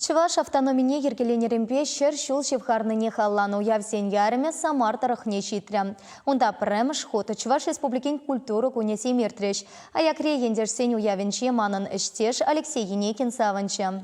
Чуваш автономине ергеленеремпе шер шул шевхарныне халлану явсен ярыме Самар тарахне читря. Онда премш хоты Чуваш республикин культуру кунесе мертреш. Аякре ендерсен уявенче манын іштеш Алексей Енекин саванча.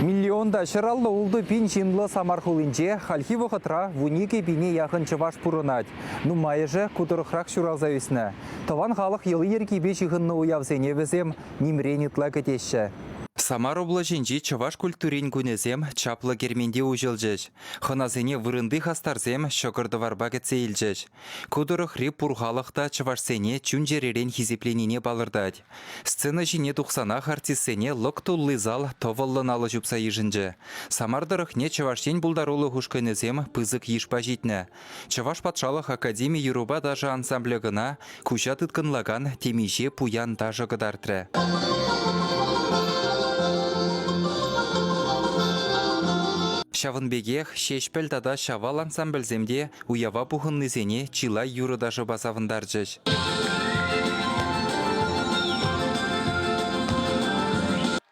Миллионда шыраллы улды пин жинлы Самар хулинче хальхи вахытра вунике бине яхын Чуваш пурынать. Ну майыжы кутырыхрак шуралза өсіне. Таван халық елы еркебе жихынны уявсене візем немренетла кетеші. Самар облачинчи Чуваш культурин күнезем чаплы керменде ужылжыш. Хыназене вырынды хастарзем шокырды варба кетсе илжыш. Кудырыхри пурхалықта Чувашсене чунжеререн хизипленіне балырдать. Сцена жине тухсанах артистсене локтуллы зал товаллыналы жупса ежінжі. Самардырыхне Чувашсен булдарулы хушкөнезем пызык ешпа житні. Чуваш патшалық академия Юруба даже ансамблегына куча тыткынлаган темиже пуян даже гыдартры. Шавынбегех шешпел тада шавал ансамбльземде уява пухыннызене чилай юры даже базавындаржыш.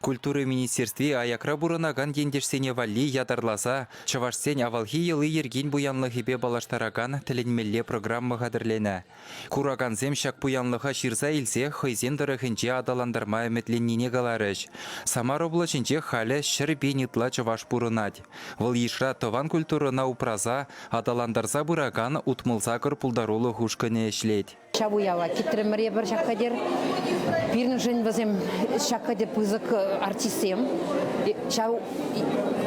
Культуры министерстве аякра бурынаган ендерсене валли ядарласа, Чувашсен авалхи елы ерген буянлы хипе балаштараган тілінмелле программа қадырлені. Кураганзем шак буянлыға ширса илсе хайзен дырыхынче адаландарма әметленнене галарыш. Самар облачынче халі шыр бенетла Чуваш бурынать. Выл ешра тован культурына упраза адаландарса бураган утмылса кыр пулдарулы хушкыне эшлет. Шабуява китремре бір шаққадер, бірінің жын бізем шаққадер пызық артистем. Шау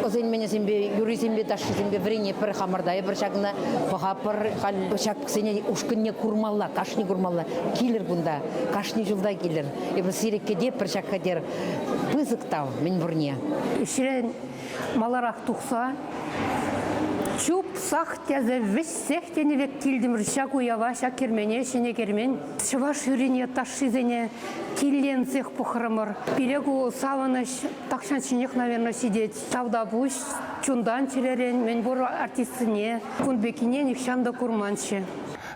озен мене зембе, юри зембе, дашты зембе врене бір хамырдай бір шағына бұға бір шақ сене ұшқынне курмалла, кашни курмалла. Келер бұнда, кашни жылда келер. Ебі сиреккеде бір шаққадер пызықтау мен бұрне. Ширен маларақ тұқса, чуп сақ тәзі віссех теневек келдім ршак уява, шак кермене, шене кермен. Чуваш юрине ташшизене келлен цех пұхырымыр. Перегу савыныш тақшан шенек, наверное, сидеть. Савда бұш, чундан челерен, мен бұр артистіне, күнбекіне некшамда курманшы.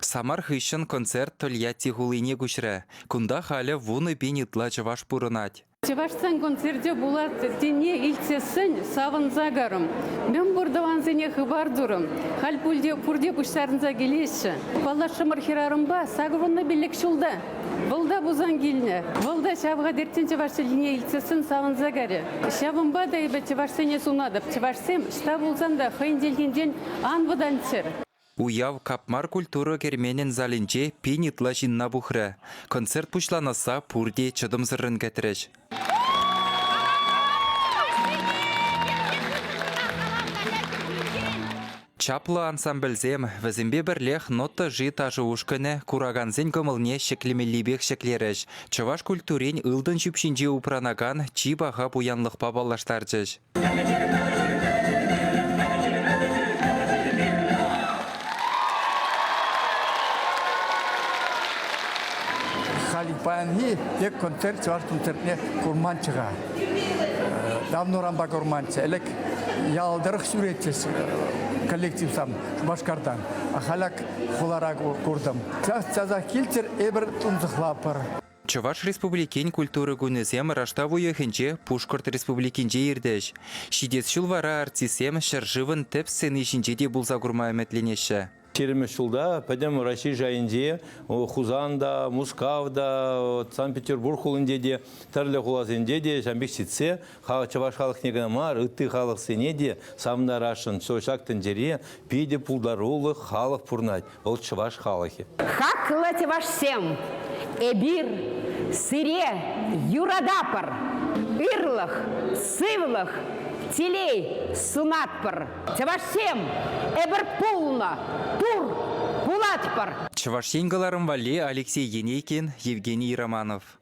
Самар хыщын концерт толья тигулыне күшірі. Кунда халі вуны бенетла Чуваш пурынать. Чувашсан концерте булат тене илтсесін савын загарым. Мен бұрдаван зене хыбар дұрым. Хал пурде пұштарынза келеші. Палашымыр хирарымба сағывынны білік шулда. Вылда бұзан келіне. Вылда шавға дертен Чувашсене илтсесін савын загары. Шавынба да ебі Чувашсене сунадып. Чувашсем шта бұлзан да хайынделгенден анвыдан сер. Уяв капмар культура керменен залинче пенитла жинна бухры. Концерт пушланаса пурде чыдым зырын кәтіріш. Чаплы ансамбльзем візімбе бірлех ноты жи тажы ушкыны кураганзен көмілне шеклемеллибек шеклеріш. Чуваш культурен ылдын жүпшінже упранаган чи баға буянлықпа балаштаржыш. Халипанги ек концерт Чуваш концертне курманчыға. Давно рамба курманчы. Элек ялдырық сүретчес коллектив сам Башкардан. Ахалак хулара курдым. Чаза килтер эбір тұнзықлапыр. Чуваш республикин культуры күнізем раштаву ехінче Пушкарт республикинче ердеш. Шидес шулвара артисем шаржывын тәп сцены ішінче де бұлза күрма әметленеші. Черемеш шулда, пойдем Россия жайынде, Хузанда, Мускавда, Санкт-Петербург хулынде де, Тарлы хулазынде де, Жамбек ситсе, Чуваш халық негінамар, үтті халық сене де, самна рашын, сойшак тенджере, пейде пулдарулы халық пурнать. Ол Чуваш халықы. Хақлы Чувашсем, эбир, сыре, юрадапыр, ырлық, сывлық, Телей сунатпыр. Чувашсем эбір пулна, тур, пулатпыр. Чувашсен галарым валли Алексей Енекин, Евгений Романов.